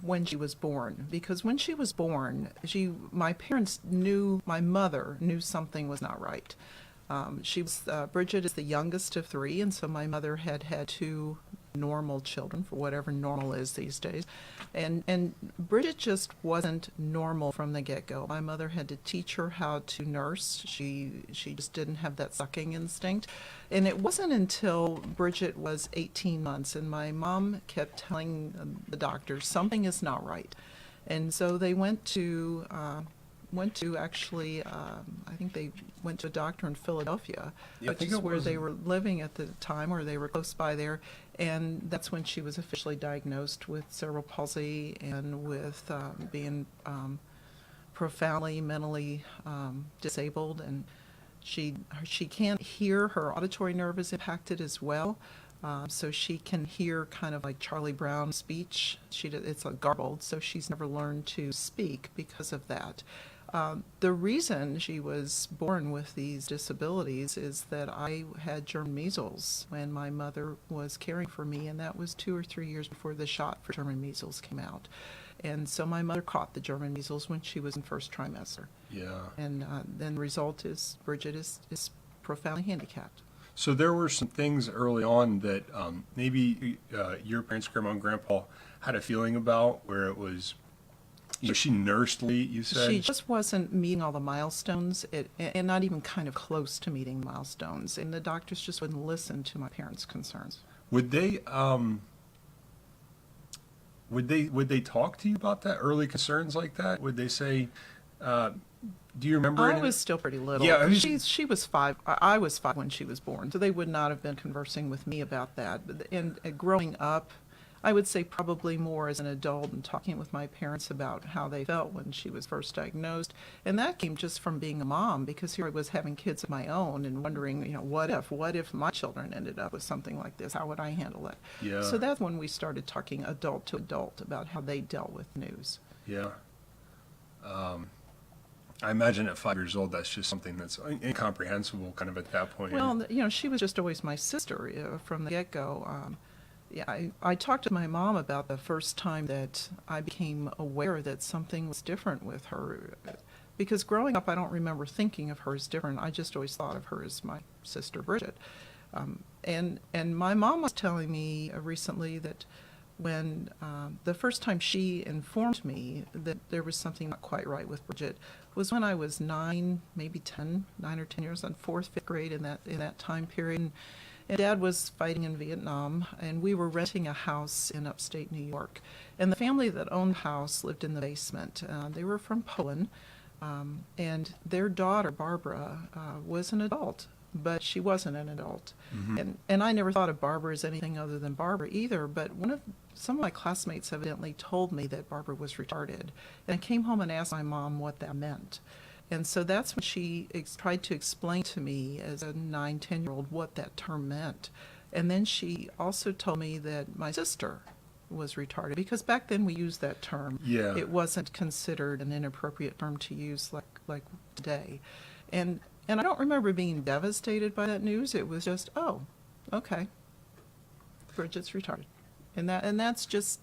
when she was born, because when she was born, my parents knew, my mother knew something was not right. Bridget is the youngest of three, and so my mother had two normal children, for whatever normal is these days. And Bridget just wasn't normal from the get-go. My mother had to teach her how to nurse. She just didn't have that sucking instinct. And it wasn't until Bridget was 18 months, and my mom kept telling the doctors something is not right. And so they went to actually, I think they went to a doctor in Philadelphia, which is where they were living at the time, or they were close by there. And that's when she was officially diagnosed with cerebral palsy and with being profoundly mentally disabled. And she can't hear. Her auditory nerve is impacted as well. So she can hear kind of like Charlie Brown speech. It's garbled, so she's never learned to speak because of that. The reason she was born with these disabilities is that I had German measles when my mother was caring for me, and that was 2 or 3 years before the shot for German measles came out. And so my mother caught the German measles when she was in first trimester. Yeah. And then the result is Bridget is profoundly handicapped. So there were some things early on that maybe your parents, grandma and grandpa, had a feeling about, where it was, she nursed Lee, you said? She just wasn't meeting all the milestones, and not even kind of close to meeting milestones. And the doctors just wouldn't listen to my parents' concerns. Would they talk to you about that, early concerns like that? Would they say, do you remember? I was still pretty little. Yeah, she was 5. I was 5 when she was born, so they would not have been conversing with me about that. And growing up, I would say probably more as an adult and talking with my parents about how they felt when she was first diagnosed. And that came just from being a mom, because here I was having kids of my own and wondering, what if my children ended up with something like this? How would I handle it? Yeah. So that's when we started talking adult to adult about how they dealt with news. Yeah. I imagine at 5 years old, that's just something that's incomprehensible kind of at that point. Well, she was just always my sister from the get-go. I talked to my mom about the first time that I became aware that something was different with her. Because growing up, I don't remember thinking of her as different. I just always thought of her as my sister Bridget. And my mom was telling me recently that when the first time she informed me that there was something not quite right with Bridget was when I was 9, maybe 10, 9 or 10 years, on 4th, 5th grade in that time period. And Dad was fighting in Vietnam, and we were renting a house in upstate New York. And the family that owned the house lived in the basement. They were from Poland, and their daughter, Barbara, was an adult, but she wasn't an adult. Mm-hmm. And I never thought of Barbara as anything other than Barbara either, but some of my classmates evidently told me that Barbara was retarded. And I came home and asked my mom what that meant. And so that's when she tried to explain to me as a 9, 10-year-old what that term meant. And then she also told me that my sister was retarded, because back then we used that term. Yeah. It wasn't considered an inappropriate term to use like today. And I don't remember being devastated by that news. It was just, oh, okay, Bridget's retarded. And that's just,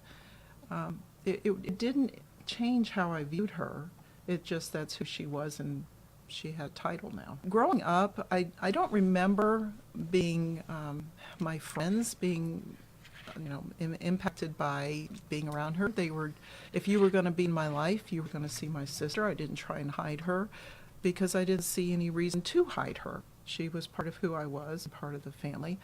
it didn't change how I viewed her. It just, that's who she was, and she had a title now. Growing up, I don't remember being, my friends being, impacted by being around her. If you were going to be in my life, you were going to see my sister. I didn't try and hide her, because I didn't see any reason to hide her. She was part of who I was, part of the family.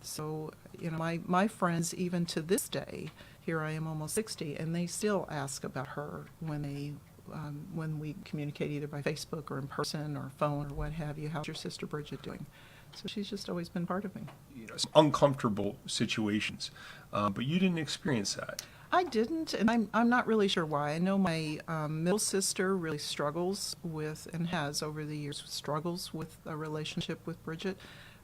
So, my friends, even to this day, here I am almost 60, and they still ask about her when we communicate either by Facebook or in person or phone or what have you. How's your sister Bridget doing? So she's just always been part of me. Some uncomfortable situations, but you didn't experience that. I didn't, and I'm not really sure why. I know my middle sister really struggles with, and has over the years, struggles with a relationship with Bridget.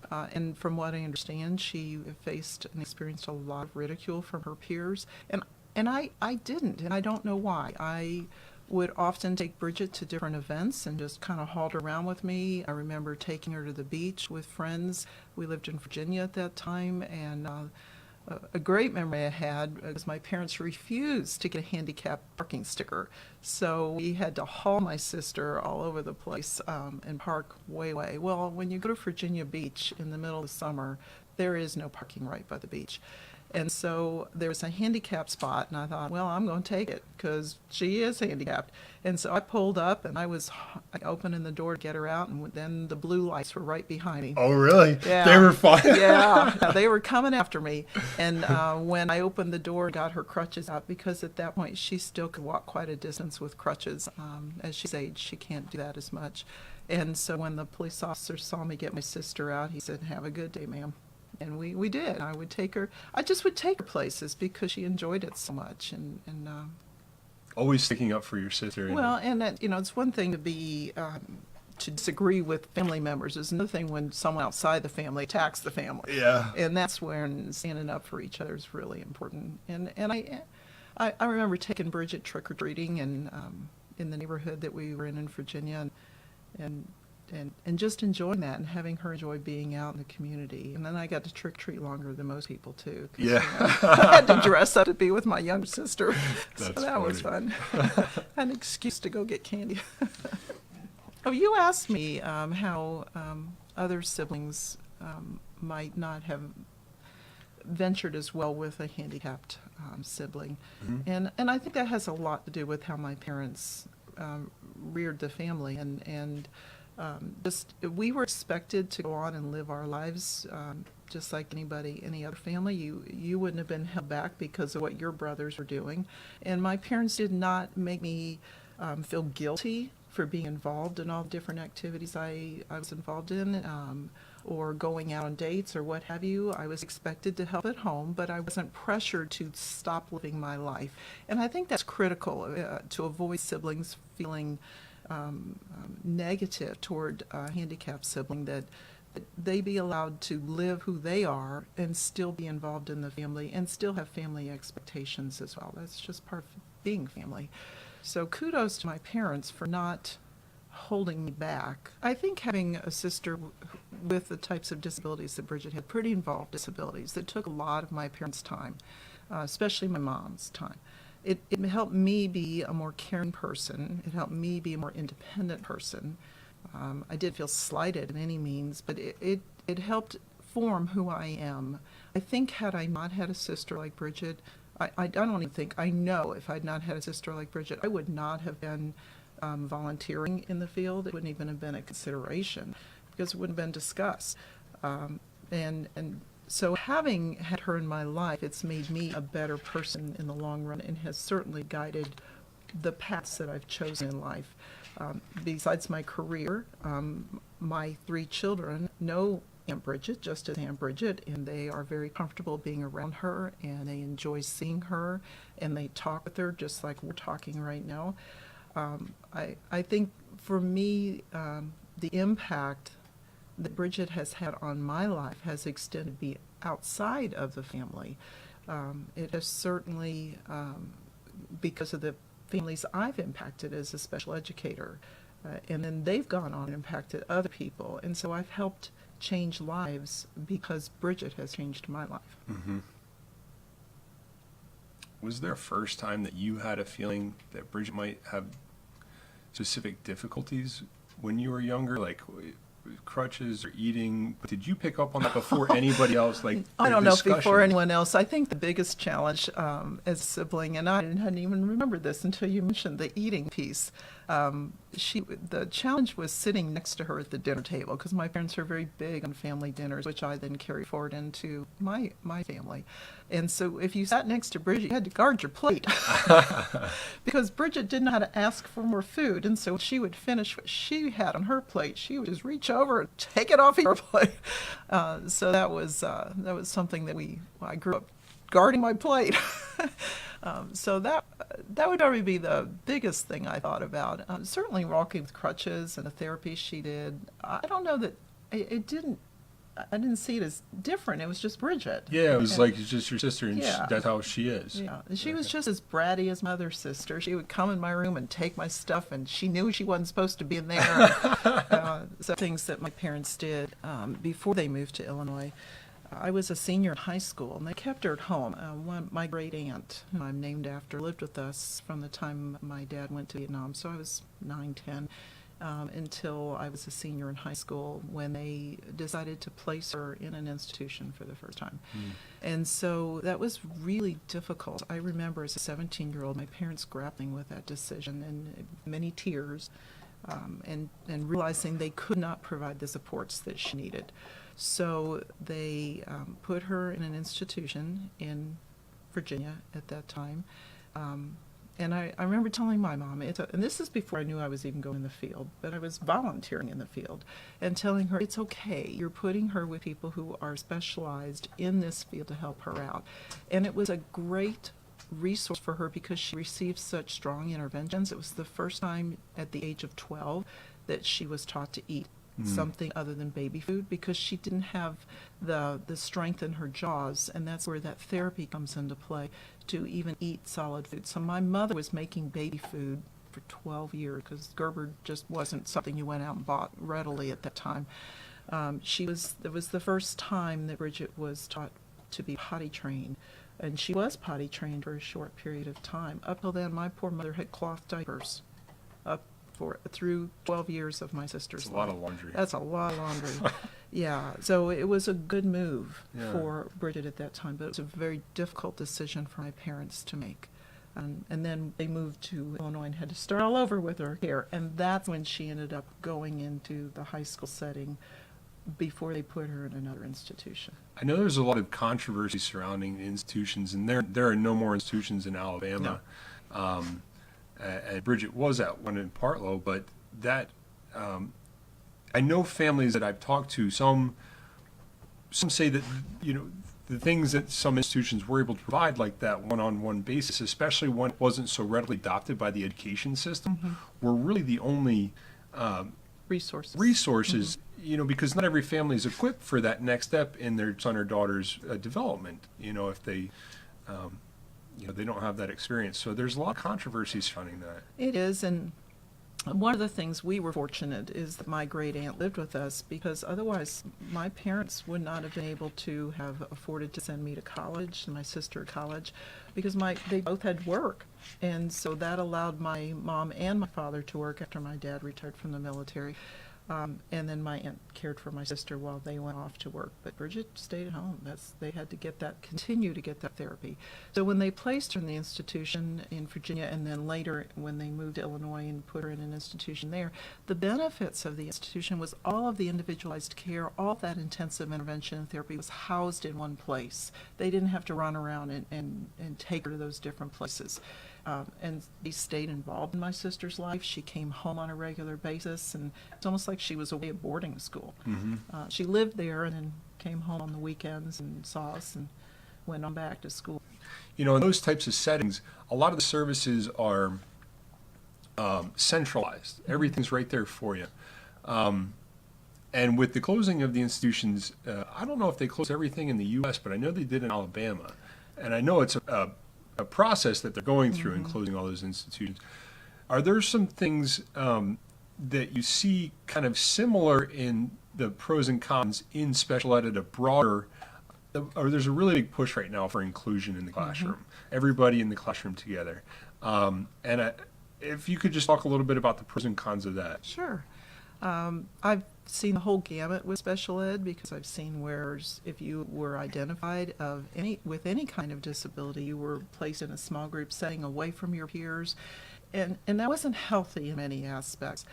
And from what I understand, she faced and experienced a lot of ridicule from her peers. And I didn't, and I don't know why. I would often take Bridget to different events and just kind of haul her around with me. I remember taking her to the beach with friends. We lived in Virginia at that time, and a great memory I had was my parents refused to get a handicap parking sticker. So we had to haul my sister all over the place and park way, way. Well, when you go to Virginia Beach in the middle of the summer, there is no parking right by the beach. And so there was a handicap spot, and I thought, well, I'm going to take it because she is handicapped. And so I pulled up, and I opening the door to get her out, and then the blue lights were right behind me. Oh, really? Yeah. They were fine. Yeah, they were coming after me. And when I opened the door and got her crutches out, because at that point she still could walk quite a distance with crutches. As she's aged, she can't do that as much. And so when the police officer saw me get my sister out, he said, "Have a good day, ma'am." And we did. I just would take her places because she enjoyed it so much. And Always sticking up for your sister. well, and that, it's one thing to disagree with family members. It's another thing when someone outside the family attacks the family. Yeah. And that's when standing up for each other is really important. And I remember taking Bridget trick-or-treating and in the neighborhood that we were in Virginia, and just enjoying that and having her enjoy being out in the community. And then I got to trick-or-treat longer than most people, too. Yeah. I had to dress up to be with my younger sister. So That's that was funny. fun. An excuse to go get candy. Oh, you asked me how other siblings might not have ventured as well with a handicapped sibling. Mm-hmm. And I think that has a lot to do with how my parents reared the family. And just we were expected to go on and live our lives just like any other family. You wouldn't have been held back because of what your brothers were doing. And my parents did not make me feel guilty for being involved in all the different activities I was involved in, or going out on dates or what have you. I was expected to help at home, but I wasn't pressured to stop living my life. And I think that's critical to avoid siblings feeling negative toward a handicapped sibling, that they be allowed to live who they are and still be involved in the family and still have family expectations as well. That's just part of being family. So kudos to my parents for not holding me back. I think having a sister with the types of disabilities that Bridget had, pretty involved disabilities, that took a lot of my parents' time, especially my mom's time. It helped me be a more caring person. It helped me be a more independent person. I did feel slighted in any means, but it helped form who I am. I think had I not had a sister like Bridget, I don't even think, I know if I'd not had a sister like Bridget, I would not have been volunteering in the field. It wouldn't even have been a consideration because it wouldn't have been discussed. And so having had her in my life, it's made me a better person in the long run and has certainly guided the paths that I've chosen in life. Besides my career, my 3 children know Aunt Bridget just as Aunt Bridget, and they are very comfortable being around her, and they enjoy seeing her, and they talk with her just like we're talking right now. I think for me, the impact that Bridget has had on my life has extended be outside of the family. It has certainly, because of the families I've impacted as a special educator, and then they've gone on and impacted other people, and so I've helped change lives because Bridget has changed my life. Mm-hmm. Was there a first time that you had a feeling that Bridget might have specific difficulties when you were younger, like crutches or eating? Did you pick up on that before anybody else? Like, I don't know if before anyone else. I think the biggest challenge as a sibling, and I hadn't even remembered this until you mentioned the eating piece. The challenge was sitting next to her at the dinner table, because my parents are very big on family dinners, which I then carry forward into my family. And so if you sat next to Bridget, you had to guard your plate because Bridget didn't know how to ask for more food. And so she would finish what she had on her plate. She would just reach over and take it off her plate. So that was something that I grew up guarding my plate. So that would probably be the biggest thing I thought about. Certainly walking with crutches and the therapy she did. I don't know that I didn't see it as different. It was just Bridget. Yeah, it was like it's just your sister, and Yeah. that's how she is. Yeah, and she was just as bratty as my other sister. She would come in my room and take my stuff, and she knew she wasn't supposed to be in there. So things that my parents did before they moved to Illinois. I was a senior in high school, and they kept her at home. My great aunt, who I'm named after, lived with us from the time my dad went to Vietnam, so I was 9, 10, until I was a senior in high school when they decided to place her in an institution for the first time. And so that was really difficult. I remember as a 17-year-old, my parents grappling with that decision and many tears, and realizing they could not provide the supports that she needed. So they put her in an institution in Virginia at that time. And I remember telling my mom, and this is before I knew I was even going in the field, but I was volunteering in the field, and telling her, it's okay, you're putting her with people who are specialized in this field to help her out. And it was a great resource for her because she received such strong interventions. It was the first time at the age of 12 that she was taught to eat something other than baby food, because she didn't have the strength in her jaws, and that's where that therapy comes into play, to even eat solid food. So my mother was making baby food for 12 years because Gerber just wasn't something you went out and bought readily at that time. It was the first time that Bridget was taught to be potty trained, and she was potty trained for a short period of time. Up till then, my poor mother had cloth diapers through 12 years of my sister's That's a life. lot of laundry. That's a lot of laundry. Yeah, so it was a good move Yeah. for Bridget at that time, but it was a very difficult decision for my parents to make. And then they moved to Illinois and had to start all over with her care, and that's when she ended up going into the high school setting before they put her in another institution. I know there's a lot of controversy surrounding institutions, and there are no more institutions in Alabama. No. And Bridget was at one in Partlow, but that I know families that I've talked to. Some say that the things that some institutions were able to provide, like that one-on-one basis, especially when it wasn't so readily adopted by the education system, were really the only resources. Because not every family is equipped for that next step in their son or daughter's development. If they they don't have that experience. So there's a lot of controversy surrounding that. It is, and one of the things we were fortunate is that my great aunt lived with us, because otherwise my parents would not have been able to have afforded to send me to college and my sister to college, because they both had work. And so that allowed my mom and my father to work after my dad retired from the military. And then my aunt cared for my sister while they went off to work. But Bridget stayed at home. They had to continue to get that therapy. So when they placed her in the institution in Virginia, and then later when they moved to Illinois and put her in an institution there, the benefits of the institution was all of the individualized care, all that intensive intervention and therapy was housed in one place. They didn't have to run around and take her to those different places. And they stayed involved in my sister's life. She came home on a regular basis, and it's almost like she was away at boarding school. She lived there and then came home on the weekends and saw us and went on back to school. In those types of settings, a lot of the services are centralized. Everything's right there for you. And with the closing of the institutions, I don't know if they closed everything in the U.S., but I know they did in Alabama. And I know it's a process that they're going through in closing all those institutions. Are there some things that you see kind of similar in the pros and cons in special ed at a broader, or there's a really big push right now for inclusion in the classroom, everybody in the classroom together. If you could just talk a little bit about the pros and cons of that. Sure. I've seen the whole gamut with special ed, because I've seen where if you were identified with any kind of disability, you were placed in a small group setting away from your peers, and that wasn't healthy in many aspects.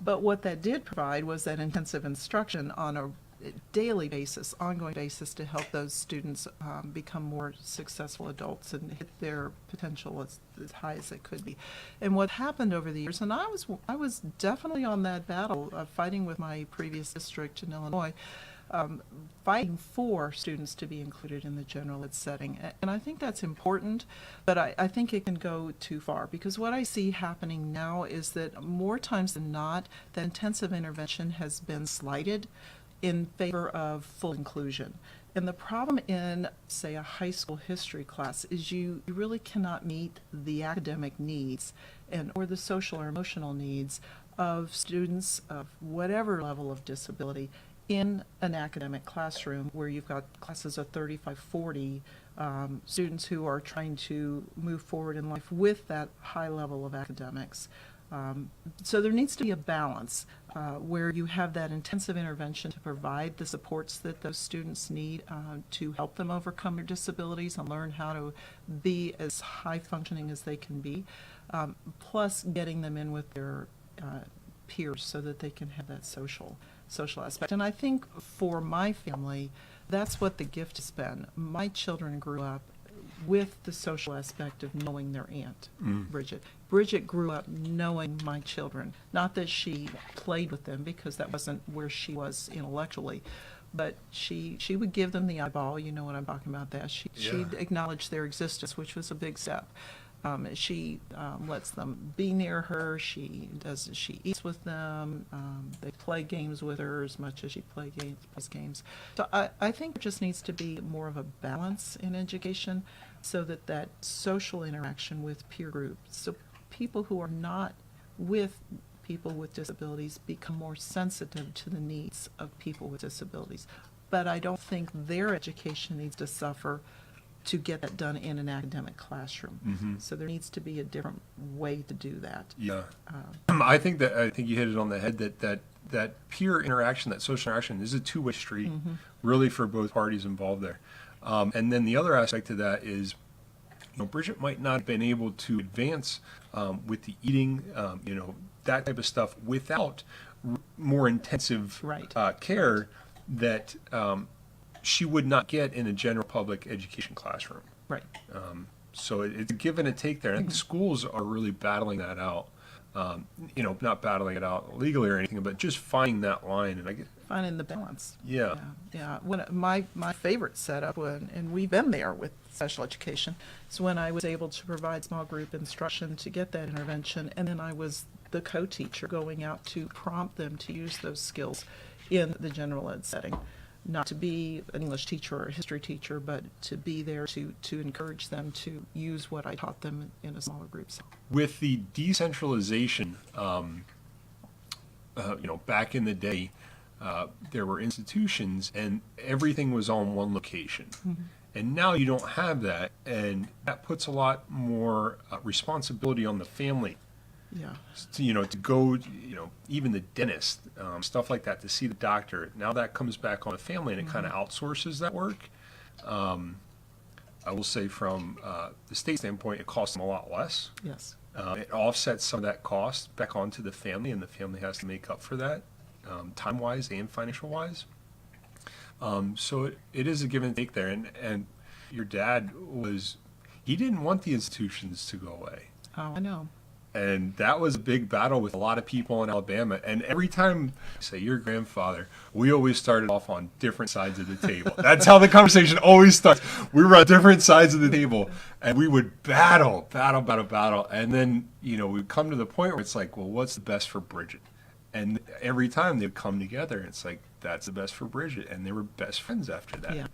But what that did provide was that intensive instruction on a daily basis, ongoing basis, to help those students become more successful adults and hit their potential as high as it could be. And what happened over the years, and I was definitely on that battle of fighting with my previous district in Illinois, fighting for students to be included in the general ed setting. And I think that's important, but I think it can go too far, because what I see happening now is that more times than not, the intensive intervention has been slighted in favor of full inclusion. And the problem in, say, a high school history class is you really cannot meet the academic needs or the social or emotional needs of students of whatever level of disability in an academic classroom where you've got classes of 35, 40 students who are trying to move forward in life with that high level of academics. So there needs to be a balance where you have that intensive intervention to provide the supports that those students need to help them overcome their disabilities and learn how to be as high functioning as they can be, plus getting them in with their peers so that they can have that social aspect. And I think for my family, that's what the gift has been. My children grew up with the social aspect of knowing their aunt, Bridget. Bridget grew up knowing my children. Not that she played with them, because that wasn't where she was intellectually, but she would give them the eyeball. You know what I'm talking about, that. She'd acknowledge their existence, which was a big step. She lets them be near her. She eats with them. They play games with her as much as she plays games. So I think there just needs to be more of a balance in education, so that social interaction with peer groups, so people who are not with people with disabilities become more sensitive to the needs of people with disabilities. But I don't think their education needs to suffer to get that done in an academic classroom. So there needs to be a different way to do that. Yeah. I think you hit it on the head, that peer interaction, that social interaction, is a two-way street, really, for both parties involved there. And then the other aspect of that is, Bridget might not have been able to advance with the eating, that type of stuff, without more intensive care that she would not get in a general public education classroom. Right. So it's a give and a take there. I think schools are really battling that out. Not battling it out legally or anything, but just finding that line. And finding the balance. Yeah. When my favorite setup, and we've been there with special education, is when I was able to provide small group instruction to get that intervention, and then I was the co-teacher going out to prompt them to use those skills in the general ed setting. Not to be an English teacher or a history teacher, but to be there to encourage them to use what I taught them in a smaller groups. With the decentralization, back in the day, there were institutions and everything was on one location. And now you don't have that, and that puts a lot more responsibility on the family. Yeah. To go, even the dentist, stuff like that, to see the doctor. Now that comes back on the family, and it kind of outsources that work. I will say, from the state standpoint, it costs them a lot less. Yes. It offsets some of that cost back onto the family, and the family has to make up for that, time-wise and financial-wise. So it is a give and take there. And your dad he didn't want the institutions to go away. Oh, I know. And that was a big battle with a lot of people in Alabama. And every time I say your grandfather, we always started off on different sides of the table. That's how the conversation always starts. We were on different sides of the table, and we would battle. And then, we'd come to the point where it's like, well, what's the best for Bridget? And every time they'd come together, it's like, that's the best for Bridget. And they were best friends after that. Yeah.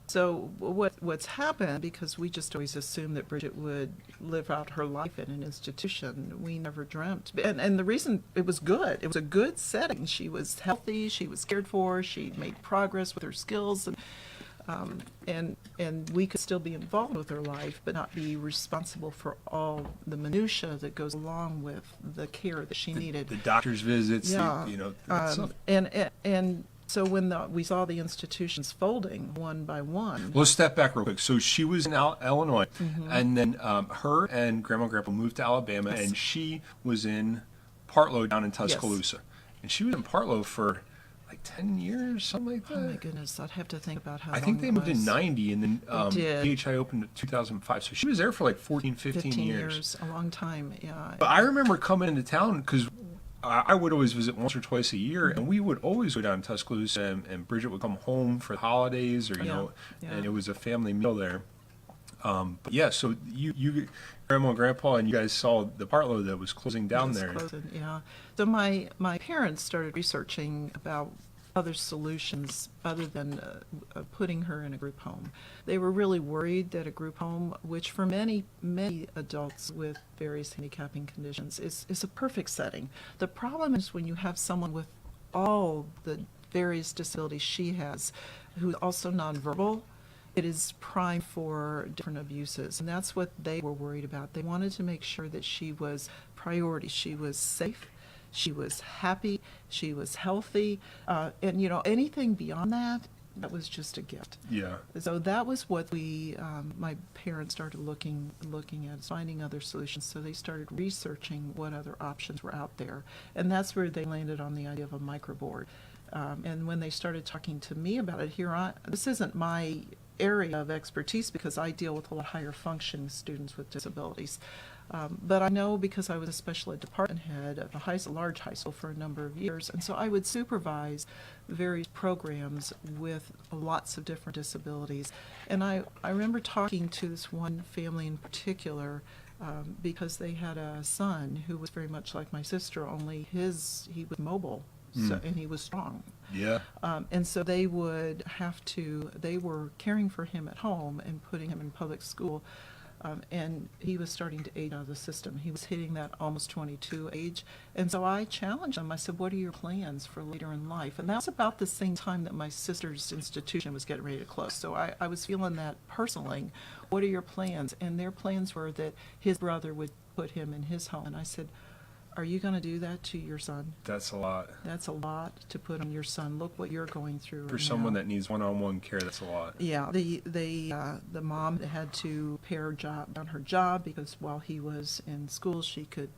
So what's happened, because we just always assumed that Bridget would live out her life in an institution, we never dreamt. And the reason, it was good. It was a good setting. She was healthy. She was cared for. She made progress with her skills, and we could still be involved with her life, but not be responsible for all the minutia that goes along with the care that she needed. The doctor's visits. Yeah. And so when we saw the institutions folding one by one. Let's step back real quick. So she was in Illinois, and then her and Grandma and Grandpa moved to Alabama, and she was in Partlow down in Tuscaloosa. And she was in Partlow for like 10 years, something like that. Oh my goodness, I'd have to think about how I long think they it moved in was. 90, and then did. PHI opened in 2005. So she was there for like 15 years. A long time, yeah. But I remember coming into town, because I would always visit once or twice a year, and we would always go down to Tuscaloosa, and Bridget would come home for the holidays, or and it was a family meal there. But yeah, so you, Grandma and Grandpa, and you guys saw the Partlow that was closing down there. Closing, yeah. So my parents started researching about other solutions other than putting her in a group home. They were really worried that a group home, which for many adults with various handicapping conditions is a perfect setting. The problem is when you have someone with all the various disabilities she has, who's also nonverbal, it is prime for different abuses. And that's what they were worried about. They wanted to make sure that she was priority. She was safe, she was happy, she was healthy, and anything beyond that, that was just a gift. Yeah. So that was what my parents started looking at, finding other solutions. So they started researching what other options were out there, and that's where they landed on the idea of a microboard. And when they started talking to me about it, this isn't my area of expertise because I deal with a lot higher functioning students with disabilities. But I know because I was a special ed department head of a large high school for a number of years, and so I would supervise various programs with lots of different disabilities. And I remember talking to this one family in particular because they had a son who was very much like my sister, only he was mobile. And he was strong. Yeah. And so they were caring for him at home and putting him in public school. And he was starting to age out of the system. He was hitting that almost 22 age. And so I challenged him. I said, what are your plans for later in life? And that's about the same time that my sister's institution was getting ready to close. So I was feeling that personally. What are your plans? And their plans were that his brother would put him in his home. And I said, are you going to do that to your son? That's a lot. That's a lot to put on your son. Look what you're going through. For someone that needs one-on-one care, that's a lot. Yeah, the mom had to pare down her job because while he was in school, she could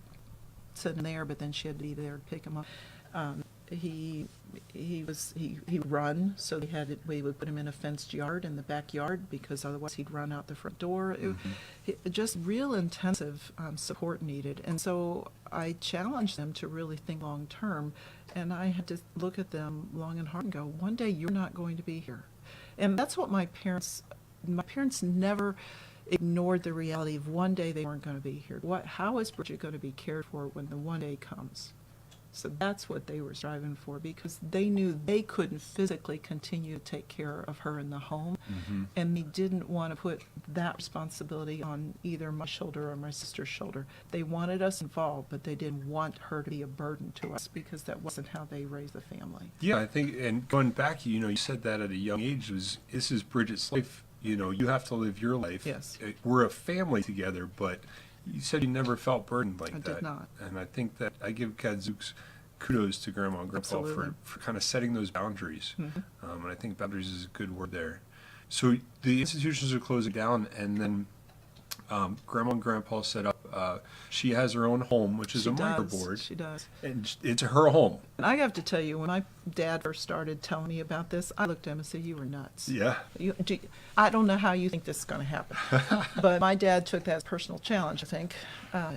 sit in there, but then she had to be there to pick him up. He would run, so we would put him in a fenced yard in the backyard because otherwise he'd run out the front door. Just real intensive support needed. And so I challenged them to really think long term, and I had to look at them long and hard and go, one day you're not going to be here. And that's what my parents never ignored the reality of one day they weren't going to be here. How is Bridget going to be cared for when the one day comes? So that's what they were striving for because they knew they couldn't physically continue to take care of her in the home. And they didn't want to put that responsibility on either my shoulder or my sister's shoulder. They wanted us involved, but they didn't want her to be a burden to us because that wasn't how they raised the family. Yeah, I think, and going back, you said that at a young age, this is Bridget's life. You have to live your life. Yes. We're a family together, but you said you never felt burdened like that. I did not. And I think that I give Gadzooks kudos to Grandma and Grandpa for kind of setting those boundaries. And I think boundaries is a good word there. So the institutions are closing down, and then Grandma and Grandpa set up, she has her own home, which is a microboard. She does. And it's her home. And I have to tell you, when my dad first started telling me about this, I looked at him and said, you were nuts. Yeah. I don't know how you think this is going to happen. But my dad took that as a personal challenge, I think.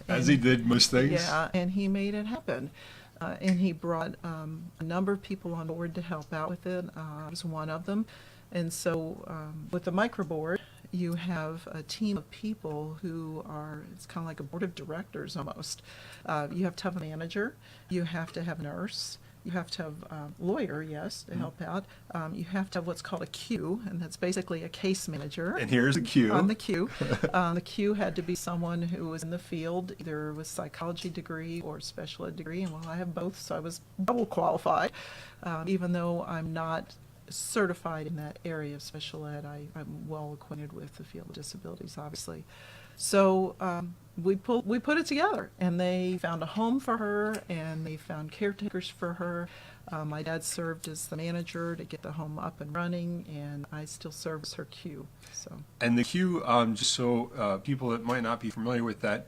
As he did most things. Yeah, and he made it happen. And he brought a number of people on board to help out with it. I was one of them. And so with the microboard, you have a team of people who it's kind of like a board of directors almost. You have to have a manager. You have to have a nurse. You have to have a lawyer, yes, to help out. You have to have what's called a queue, and that's basically a case manager. And here's a queue. On the queue. The queue had to be someone who was in the field, either with psychology degree or special ed degree, and I have both, so I was double qualified. Even though I'm not certified in that area of special ed, I'm well acquainted with the field of disabilities, obviously. So we put it together, and they found a home for her, and they found caretakers for her. My dad served as the manager to get the home up and running, and I still serve as her queue. So. And the queue, just so people that might not be familiar with that,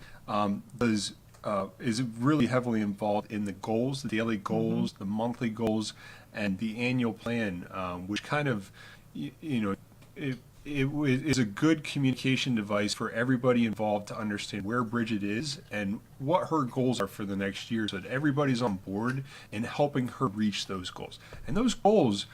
is really heavily involved in the goals, the daily goals, the monthly goals, and the annual plan, which kind of, it is a good communication device for everybody involved to understand where Bridget is and what her goals are for the next year so that everybody's on board and helping her reach those goals. And those goals,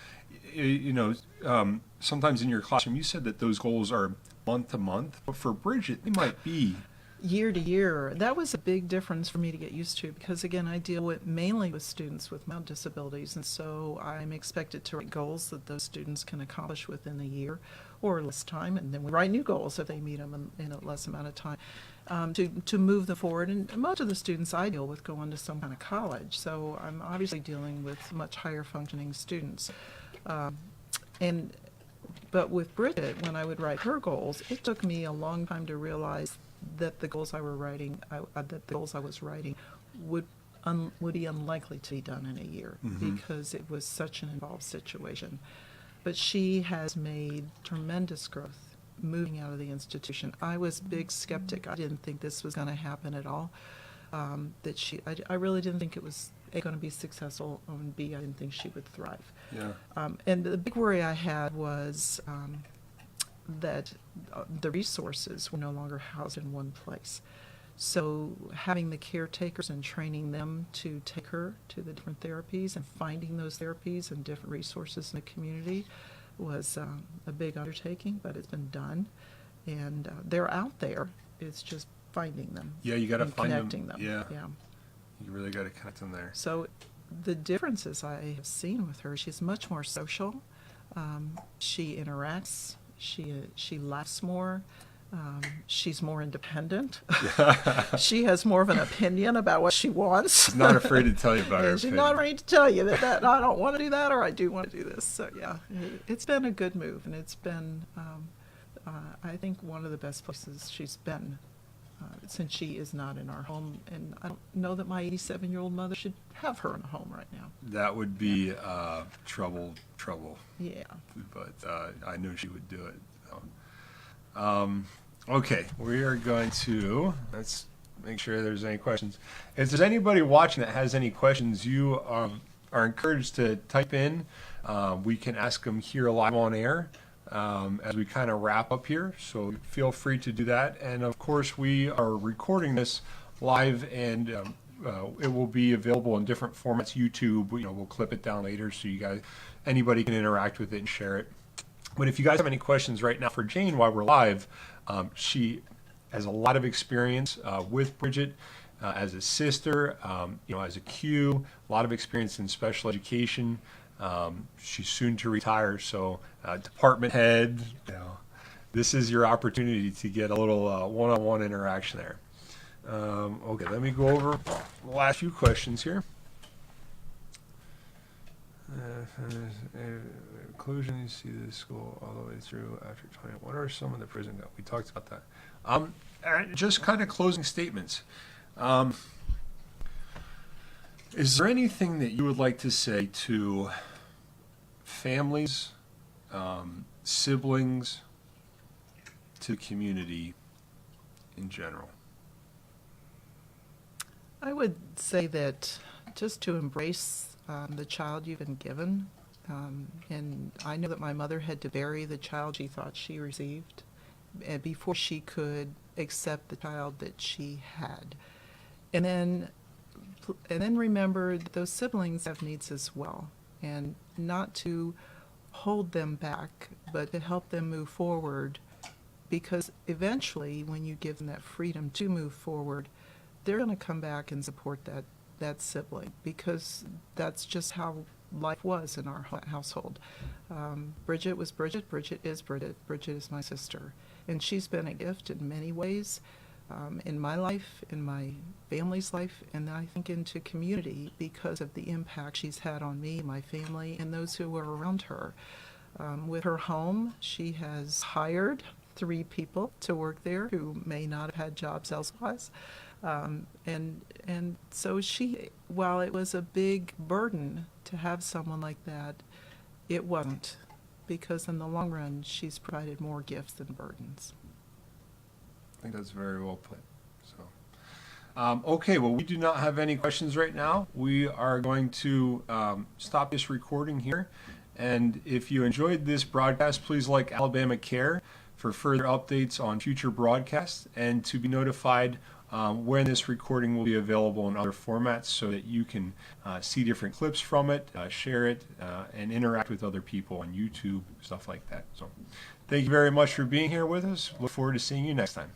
sometimes in your classroom, you said that those goals are month to month, but for Bridget, they might be year to year. That was a big difference for me to get used to because, again, I deal mainly with students with mild disabilities, and so I'm expected to write goals that those students can accomplish within a year. or less time, and then we write new goals if they meet them in a less amount of time, to move them forward. And most of the students I deal with go on to some kind of college, so I'm obviously dealing with much higher functioning students. But with Bridget, when I would write her goals, it took me a long time to realize that the goals I was writing would be unlikely to be done in a year, because it was such an involved situation. But she has made tremendous growth moving out of the institution. I was a big skeptic. I didn't think this was going to happen at all. I really didn't think it was A, going to be successful, and B, I didn't think she would thrive. Yeah. And the big worry I had was that the resources were no longer housed in one place. So having the caretakers and training them to take her to the different therapies and finding those therapies and different resources in the community was a big undertaking, but it's been done. And they're out there. It's just finding them. Yeah, you got to find connecting them. Yeah. Yeah. You really got to connect them there. So the differences I have seen with her, she's much more social. She interacts. She laughs more. She's more independent. She has more of an opinion about what she wants. She's not afraid to tell you about her And she's opinion. not afraid to tell you that I don't want to do that, or I do want to do this. So yeah, it's been a good move, and it's been, I think, one of the best places she's been since she is not in our home. And I don't know that my 87-year-old mother should have her in a home right now. That would be trouble. Yeah. But I know she would do it. So. Okay, we are going to, let's make sure there's any questions. If there's anybody watching that has any questions, you are encouraged to type in. We can ask them here live on air as we kind of wrap up here. So feel free to do that. And of course, we are recording this live, and it will be available in different formats. YouTube, we'll clip it down later so anybody can interact with it and share it. But if you guys have any questions right now for Jane while we're live, she has a lot of experience with Bridget as a sister, as a Q, a lot of experience in special education. She's soon to retire, so department head, this is your opportunity to get a little one-on-one interaction there. Okay, let me go over the last few questions here. Inclusion, you see the school all the way through after 20. What are some of the prison? We talked about that. Just kind of closing statements. Is there anything that you would like to say to families, siblings, to the community in general? I would say that just to embrace the child you've been given. And I know that my mother had to bury the child she thought she received before she could accept the child that she had. And then remember that those siblings have needs as well, and not to hold them back, but to help them move forward, because eventually when you give them that freedom to move forward, they're going to come back and support that sibling, because that's just how life was in our household. Bridget was Bridget. Bridget is Bridget. Bridget is my sister. And she's been a gift in many ways, in my life, in my family's life, and I think into community, because of the impact she's had on me, my family, and those who were around her. With her home, she has hired 3 people to work there who may not have had jobs elsewise. And so while it was a big burden to have someone like that, it wasn't, because in the long run, she's provided more gifts than burdens. I think that's very well put. So, okay, well, we do not have any questions right now. We are going to stop this recording here. And if you enjoyed this broadcast, please like Alabama Care for further updates on future broadcasts, and to be notified when this recording will be available in other formats, so that you can see different clips from it, share it, and interact with other people on YouTube, stuff like that. So thank you very much for being here with us. Look forward to seeing you next time.